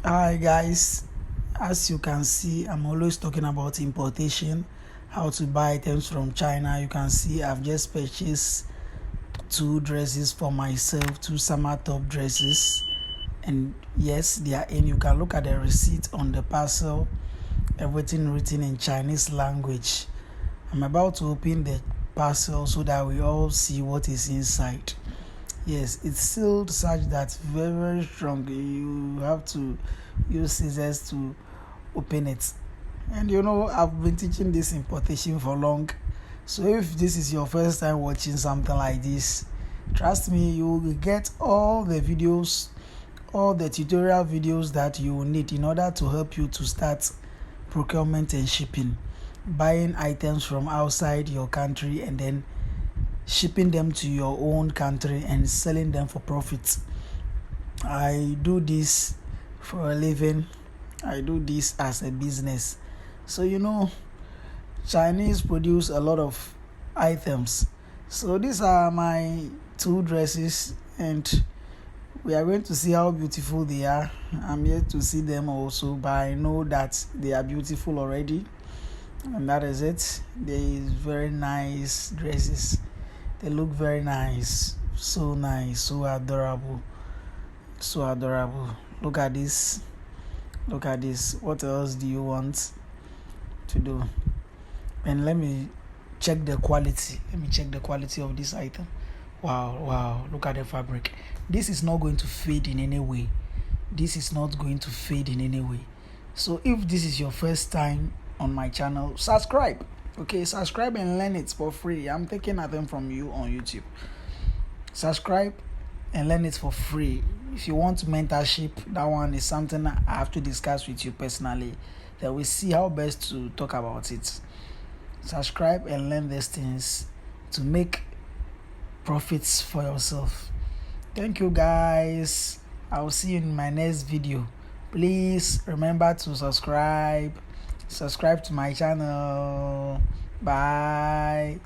Hi guys, as you can see, I'm always talking about importation, how to buy items from China. You can see I've just purchased two dresses for myself, two summer top dresses, and yes, they are in. You can look at the receipt on the parcel, everything written in Chinese language. I'm about to open the parcel so that we all see what is inside. Yes, it's sealed such that very strong. You have to use scissors to open it. And I've been teaching this importation for long. So if this is your first time watching something like this, trust me, you will get all the videos, all the tutorial videos that you will need in order to help you to start procurement and shipping, buying items from outside your country and then shipping them to your own country and selling them for profit. I do this for a living. I do this as a business. So Chinese produce a lot of items. So these are my two dresses and we are going to see how beautiful they are. I'm yet to see them also, but I know that they are beautiful already. And that is it. They is very nice dresses. They look very nice, so adorable, so adorable. Look at this. What else do you want to do? And let me check the quality. Of this item. Wow, look at the fabric. This is not going to fade in any way. So if this is your first time on my channel, subscribe. Okay, subscribe and learn it for free. I'm taking nothing from you on YouTube. Subscribe and learn it for free. If you want mentorship, that one is something I have to discuss with you personally. Then we see how best to talk about it. Subscribe and learn these things to make profits for yourself. Thank you guys. I will see you in my next video. Please remember to subscribe to my channel. Bye.